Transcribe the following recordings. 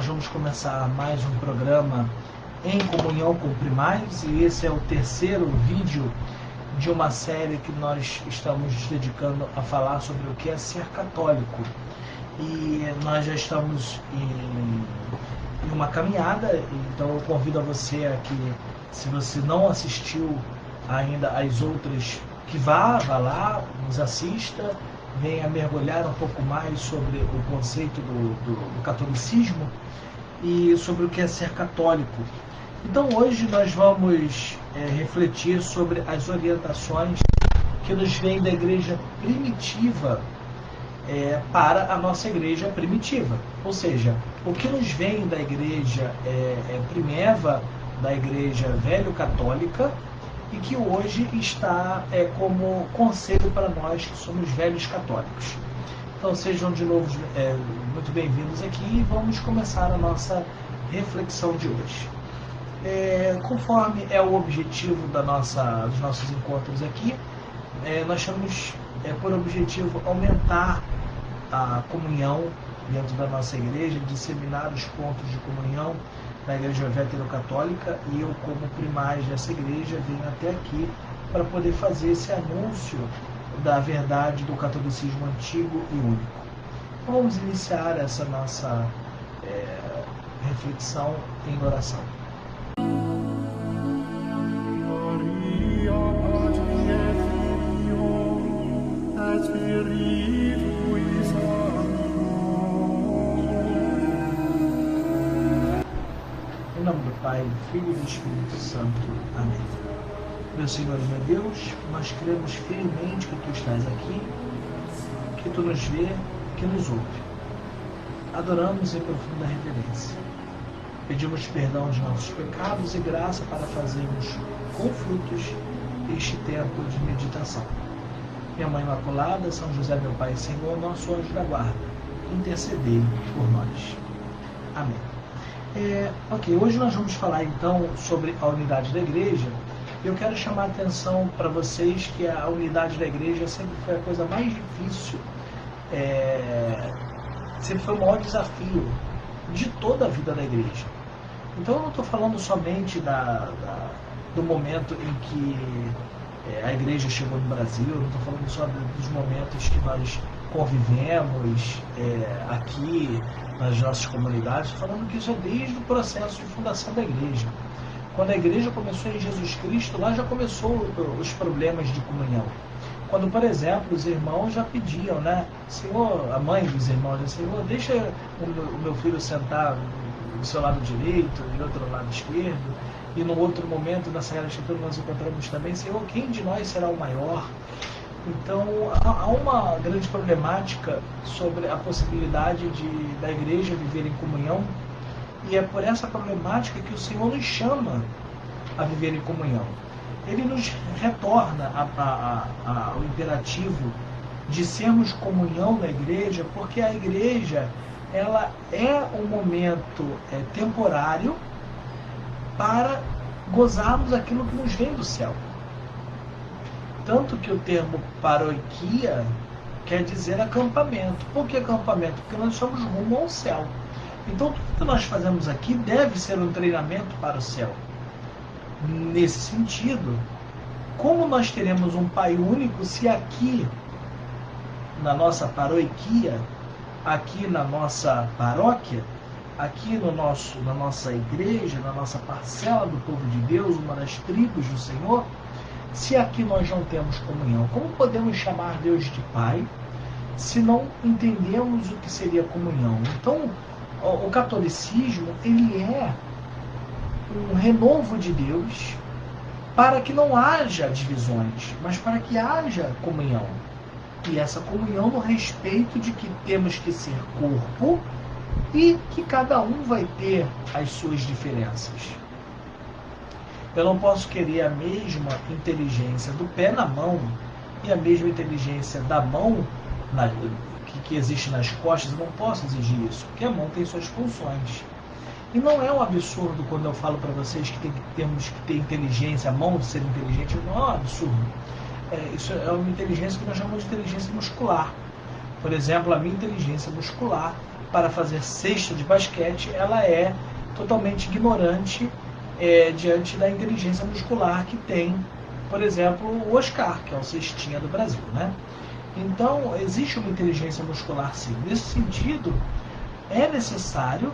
nós vamos começar mais um programa em comunhão com o Primaz, e esse é o terceiro vídeo de uma série que nós estamos dedicando a falar sobre o que é ser católico. E nós já estamos em uma caminhada, então eu convido a você a que, se você não assistiu ainda às outras, que vá lá, nos assista, venha mergulhar um pouco mais sobre o conceito do catolicismo e sobre o que é ser católico. Então hoje nós vamos refletir sobre as orientações que nos vêm da igreja primitiva para a nossa igreja primitiva. Ou seja, o que nos vem da igreja primeva, da igreja velho-católica, e que hoje está como conselho para nós que somos velhos católicos. Então sejam de novo muito bem-vindos aqui e vamos começar a nossa reflexão de hoje. Conforme é o objetivo dos nossos encontros aqui, nós temos por objetivo aumentar a comunhão dentro da nossa igreja, disseminar os pontos de comunhão da igreja veterocátólica, e eu, como primaz dessa igreja, venho até aqui para poder fazer esse anúncio da verdade do catolicismo antigo e único. Então, vamos iniciar essa nossa reflexão em oração. Em nome do Pai, do Filho e do Espírito Santo. Amém. Meu Senhor e meu Deus, nós cremos fielmente que Tu estás aqui, que Tu nos vê, que nos ouve. Adoramos em profunda reverência. Pedimos perdão de nossos pecados e graça para fazermos com frutos este tempo de meditação. Minha Mãe Imaculada, São José, meu Pai e Senhor, nosso anjo da guarda, intercedei por nós. Amém. Hoje nós vamos falar então sobre a unidade da igreja. Eu quero chamar a atenção para vocês que a unidade da igreja sempre foi a coisa mais difícil, sempre foi o maior desafio de toda a vida da igreja. Então eu não estou falando somente do momento em que a igreja chegou no Brasil, eu não estou falando só dos momentos que nós convivemos aqui nas nossas comunidades, estou falando que isso é desde o processo de fundação da igreja. Quando a igreja começou em Jesus Cristo, lá já começou os problemas de comunhão. Quando, por exemplo, os irmãos já pediam, né? Senhor, a mãe dos irmãos, Senhor, deixa o meu filho sentar do seu lado direito e do outro lado esquerdo. E no outro momento, na Sagrada Escritura, nós encontramos também, Senhor, quem de nós será o maior? Então, há uma grande problemática sobre a possibilidade da igreja viver em comunhão, e é por essa problemática que o Senhor nos chama a viver em comunhão. Ele nos retorna ao imperativo de sermos comunhão na igreja, porque a igreja ela é um momento temporário para gozarmos aquilo que nos vem do céu. Tanto que o termo paroquia quer dizer acampamento. Por que acampamento? Porque nós somos rumo ao céu. Então tudo que nós fazemos aqui deve ser um treinamento para o céu. Nesse sentido, como nós teremos um Pai único se aqui na nossa paroquia, aqui na nossa paróquia, aqui na nossa igreja, na nossa parcela do povo de Deus, uma das tribos do Senhor, se aqui nós não temos comunhão? Como podemos chamar Deus de Pai se não entendemos o que seria comunhão? Então, o catolicismo, ele é um renovo de Deus para que não haja divisões, mas para que haja comunhão. E essa comunhão no respeito de que temos que ser corpo e que cada um vai ter as suas diferenças. Eu não posso querer a mesma inteligência do pé na mão e a mesma inteligência da mão que existe nas costas. Eu não posso exigir isso, porque a mão tem suas funções. E não é um absurdo quando eu falo para vocês que temos que ter inteligência, a mão de ser inteligente, não é um absurdo. Isso é uma inteligência que nós chamamos de inteligência muscular. Por exemplo, a minha inteligência muscular para fazer cesta de basquete, ela é totalmente ignorante diante da inteligência muscular que tem, por exemplo, o Oscar, que é o cestinha do Brasil, né? Então, existe uma inteligência muscular, sim. Nesse sentido, é necessário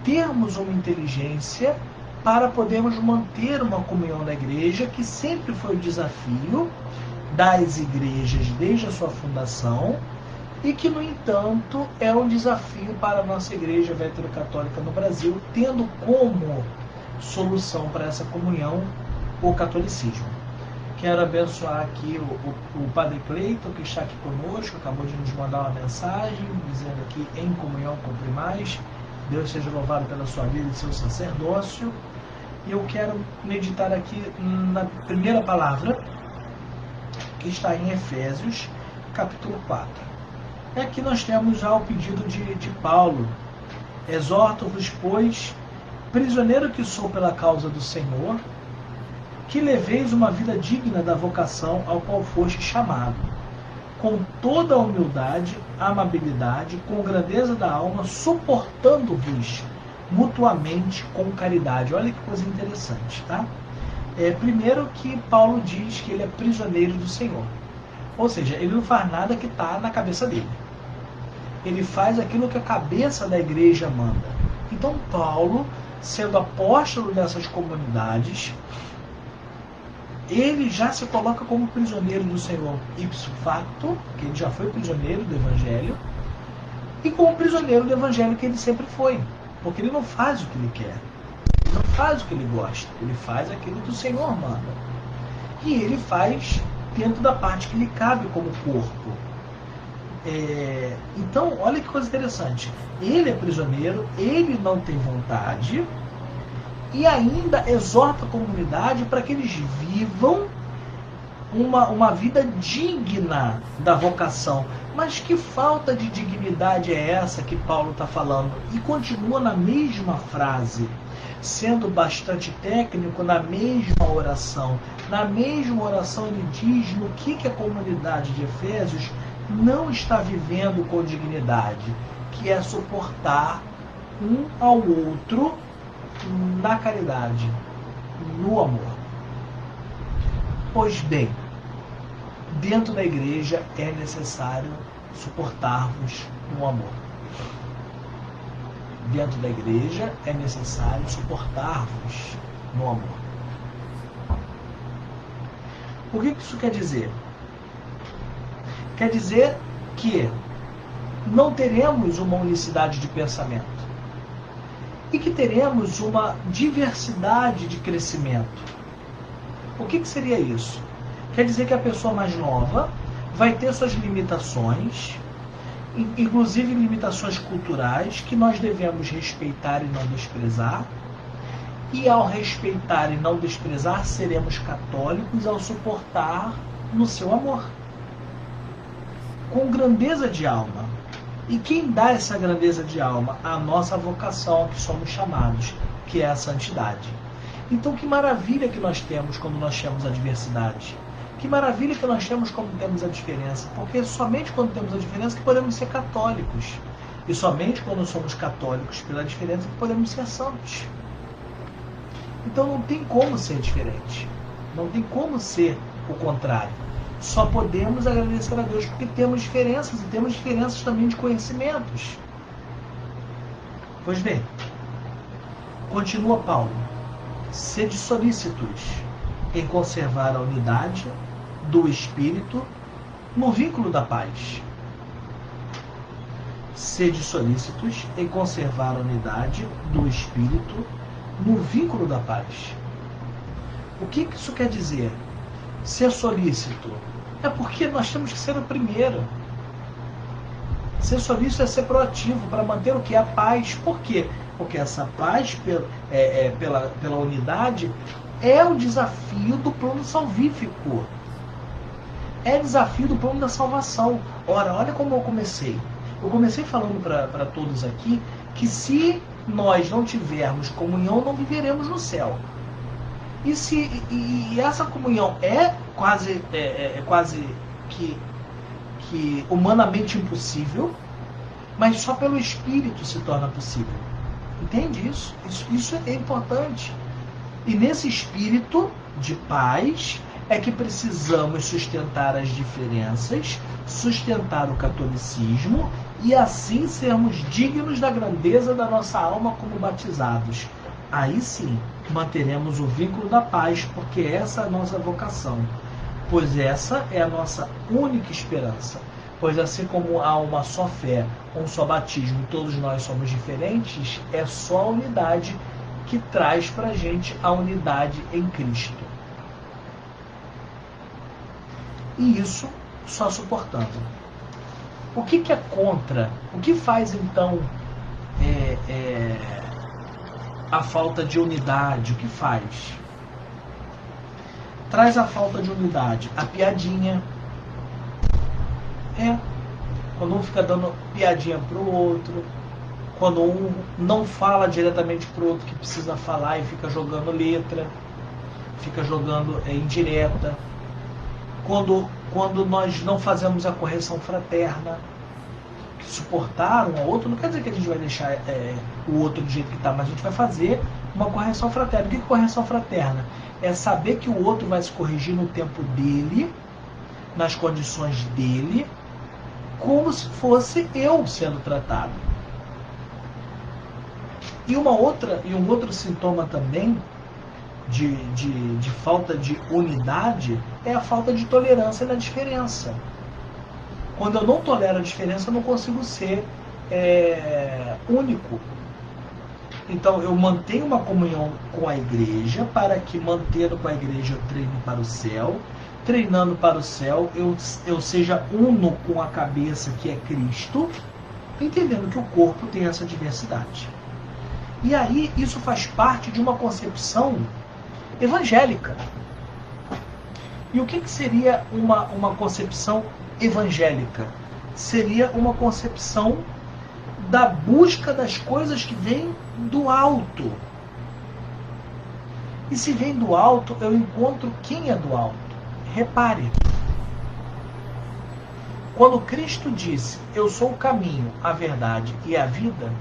termos uma inteligência para podermos manter uma comunhão da igreja, que sempre foi o desafio das igrejas desde a sua fundação, e que, no entanto, é um desafio para a nossa igreja veterocatólica no Brasil, tendo como solução para essa comunhão o catolicismo. Quero abençoar aqui o Padre Cleiton, que está aqui conosco, acabou de nos mandar uma mensagem, dizendo aqui, em comunhão com primais, Deus seja louvado pela sua vida e seu sacerdócio. E eu quero meditar aqui na primeira palavra, que está em Efésios, capítulo 4. E aqui nós temos já o pedido de Paulo. Exorto-vos, pois, prisioneiro que sou pela causa do Senhor, que leveis uma vida digna da vocação ao qual foste chamado, com toda a humildade, amabilidade, com grandeza da alma, suportando-vos mutuamente com caridade. Olha que coisa interessante, tá? Primeiro que Paulo diz que ele é prisioneiro do Senhor. Ou seja, ele não faz nada que está na cabeça dele. Ele faz aquilo que a cabeça da igreja manda. Então Paulo, sendo apóstolo dessas comunidades, ele já se coloca como prisioneiro do Senhor ipso facto, que ele já foi prisioneiro do Evangelho, e como prisioneiro do Evangelho que ele sempre foi, porque ele não faz o que ele quer, ele não faz o que ele gosta, ele faz aquilo que o Senhor manda. E ele faz dentro da parte que lhe cabe como corpo. Então, olha que coisa interessante. Ele é prisioneiro, ele não tem vontade, e ainda exorta a comunidade para que eles vivam uma vida digna da vocação. Mas que falta de dignidade é essa que Paulo está falando? E continua na mesma frase, sendo bastante técnico na mesma oração. Na mesma oração ele diz no que a comunidade de Efésios não está vivendo com dignidade, que é suportar um ao outro na caridade, no amor. Pois bem, dentro da igreja é necessário suportar-vos no amor. Dentro da igreja é necessário suportar-vos no amor. O que isso quer dizer? Quer dizer que não teremos uma unicidade de pensamento e que teremos uma diversidade de crescimento. O que seria isso? Quer dizer que a pessoa mais nova vai ter suas limitações, inclusive limitações culturais, que nós devemos respeitar e não desprezar. E ao respeitar e não desprezar, seremos católicos ao suportar no seu amor, com grandeza de alma. E quem dá essa grandeza de alma? A nossa vocação, a que somos chamados, que é a santidade. Então, que maravilha que nós temos quando nós temos a diversidade. Que maravilha que nós temos quando temos a diferença. Porque somente quando temos a diferença que podemos ser católicos. E somente quando somos católicos pela diferença que podemos ser santos. Então não tem como ser diferente. Não tem como ser o contrário. Só podemos agradecer a Deus porque temos diferenças, e temos diferenças também de conhecimentos. Pois bem, continua Paulo. Sede solícitos em conservar a unidade do Espírito no vínculo da paz. Sede solícitos em conservar a unidade do Espírito no vínculo da paz. O que isso quer dizer? Ser solícito é porque nós temos que ser o primeiro. Ser solícito é ser proativo para manter o que? A paz. Por quê? Porque essa paz pela unidade é o desafio do plano salvífico. É desafio do plano da salvação. Ora, olha como eu comecei. Eu comecei falando para todos aqui que se nós não tivermos comunhão, não viveremos no céu. E essa comunhão é quase que humanamente impossível, mas só pelo Espírito se torna possível. Entende isso? Isso é importante. E nesse espírito de paz é que precisamos sustentar as diferenças, sustentar o catolicismo e assim sermos dignos da grandeza da nossa alma como batizados. Aí sim manteremos o vínculo da paz, porque essa é a nossa vocação, pois essa é a nossa única esperança. Pois assim como há uma só fé, um só batismo e todos nós somos diferentes, é só a unidade que traz para a gente a unidade em Cristo. E isso só suportando. O que é contra? O que faz então a falta de unidade? O que faz? Traz a falta de unidade. A piadinha. Quando um fica dando piadinha pro outro, quando um não fala diretamente pro outro que precisa falar e fica jogando letra, fica jogando indireta, quando nós não fazemos a correção fraterna, que suportar um ao outro, não quer dizer que a gente vai deixar o outro do jeito que está, mas a gente vai fazer uma correção fraterna. O que é correção fraterna? É saber que o outro vai se corrigir no tempo dele, nas condições dele, como se fosse eu sendo tratado. E um outro sintoma também de falta de unidade é a falta de tolerância na diferença. Quando eu não tolero a diferença, eu não consigo ser único. Então eu mantenho uma comunhão com a igreja, para que, mantendo com a igreja, eu treine para o céu. Treinando para o céu, eu seja uno com a cabeça, que é Cristo, entendendo que o corpo tem essa diversidade. E aí isso faz parte de uma concepção evangélica. E o que seria uma concepção evangélica? Seria uma concepção da busca das coisas que vêm do alto. E se vem do alto, eu encontro quem é do alto. Repare, quando Cristo disse, eu sou o caminho, a verdade e a vida,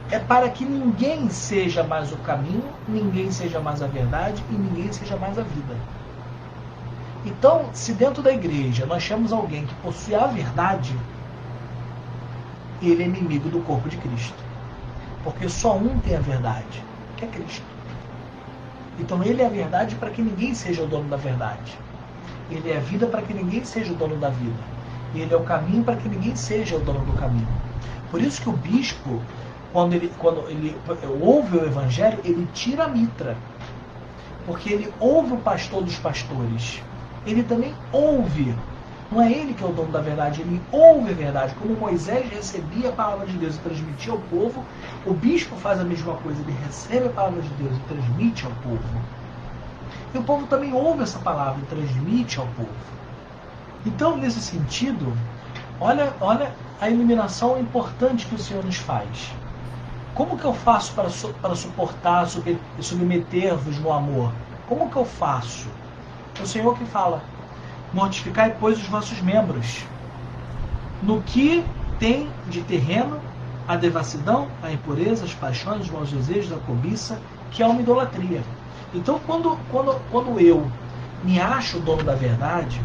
é para que ninguém seja mais o caminho, ninguém seja mais a verdade e ninguém seja mais a vida. Então, se dentro da igreja nós temos alguém que possui a verdade, ele é inimigo do corpo de Cristo. Porque só um tem a verdade, que é Cristo. Então ele é a verdade para que ninguém seja o dono da verdade. Ele é a vida para que ninguém seja o dono da vida. E ele é o caminho para que ninguém seja o dono do caminho. Por isso que o bispo, quando ele ouve o evangelho, ele tira a mitra. Porque ele ouve o pastor dos pastores. Ele também ouve. Não é ele que é o dono da verdade, ele ouve a verdade. Como Moisés recebia a palavra de Deus e transmitia ao povo, o bispo faz a mesma coisa, ele recebe a palavra de Deus e transmite ao povo. E o povo também ouve essa palavra e transmite ao povo. Então, nesse sentido, olha a iluminação importante que o Senhor nos faz. Como que eu faço para suportar, submeter-vos no amor? Como que eu faço? É o Senhor que fala. Mortificai, pois, os vossos membros, no que tem de terreno, a devassidão, a impureza, as paixões, os maus desejos, a cobiça, que é uma idolatria. Então, quando eu me acho o dono da verdade,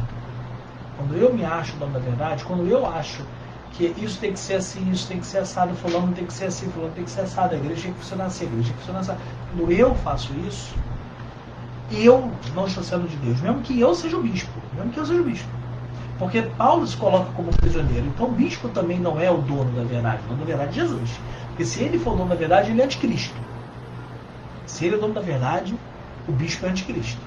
quando eu acho que isso tem que ser assim, isso tem que ser assado, fulano tem que ser assim, fulano tem que ser assado, a igreja tem que funcionar assim, a igreja tem que funcionar assim. Quando eu faço isso, eu não estou sendo de Deus, mesmo que eu seja o bispo, porque Paulo se coloca como prisioneiro, então o bispo também não é o dono da verdade, o dono da verdade é Jesus, porque se ele for o dono da verdade, ele é anticristo. Se ele é o dono da verdade, o bispo é anticristo.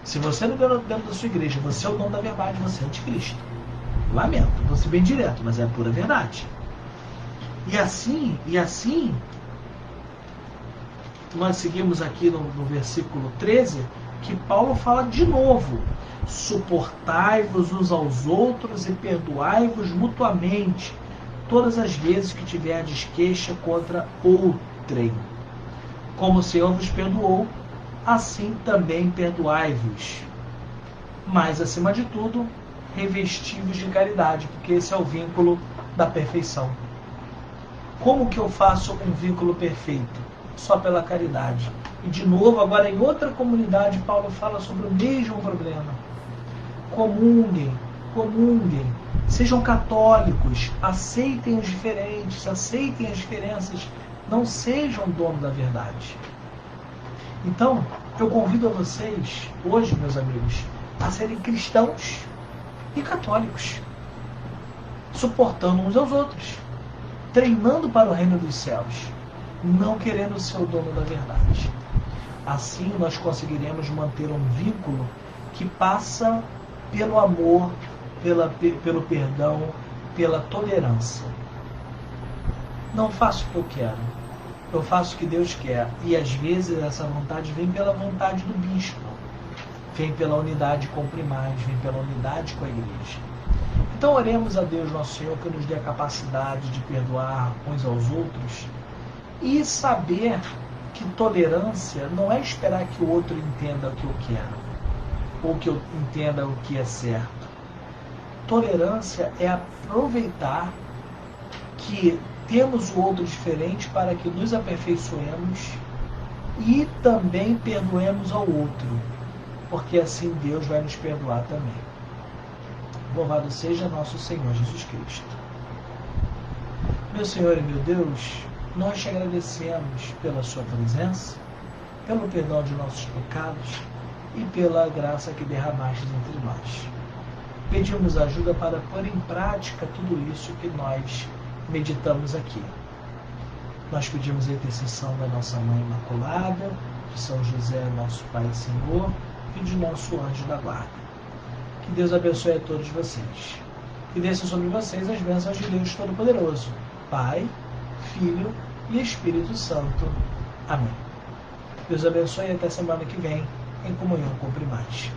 Se você não é dentro da sua igreja, você é o dono da verdade, você é anticristo. Lamento, vou ser bem direto, mas é a pura verdade. E assim, nós seguimos aqui no versículo 13, que Paulo fala de novo: suportai-vos uns aos outros e perdoai-vos mutuamente todas as vezes que tiverdes queixa contra outrem. Como o Senhor vos perdoou, assim também perdoai-vos. Mas, acima de tudo, revesti-vos de caridade, porque esse é o vínculo da perfeição. Como que eu faço um vínculo perfeito? Só pela caridade. E de novo, agora em outra comunidade, Paulo fala sobre o mesmo problema. Comunguem, sejam católicos, aceitem os diferentes, aceitem as diferenças, não sejam dono da verdade. Então, eu convido a vocês, hoje, meus amigos, a serem cristãos e católicos, suportando uns aos outros, treinando para o reino dos céus, não querendo ser o dono da verdade. Assim nós conseguiremos manter um vínculo que passa pelo amor, pelo perdão, pela tolerância. Não faço o que eu quero, eu faço o que Deus quer. E às vezes essa vontade vem pela vontade do bispo, vem pela unidade com primaz, vem pela unidade com a igreja. Então oremos a Deus nosso Senhor que nos dê a capacidade de perdoar uns aos outros e saber que tolerância não é esperar que o outro entenda o que eu quero ou que eu entenda o que é certo. Tolerância é aproveitar que temos o outro diferente para que nos aperfeiçoemos e também perdoemos ao outro, porque assim Deus vai nos perdoar também. Louvado seja nosso Senhor Jesus Cristo. Meu Senhor e meu Deus, nós te agradecemos pela sua presença, pelo perdão de nossos pecados e pela graça que derramaste entre nós. Pedimos ajuda para pôr em prática tudo isso que nós meditamos aqui. Nós pedimos a intercessão da nossa Mãe Imaculada, de São José, nosso Pai e Senhor, e de nosso anjo da guarda. Que Deus abençoe a todos vocês. E desça sobre vocês as bênçãos de Deus Todo-Poderoso, Pai, Filho e Espírito Santo. Amém. Deus abençoe e até semana que vem, em comunhão com o Primaz.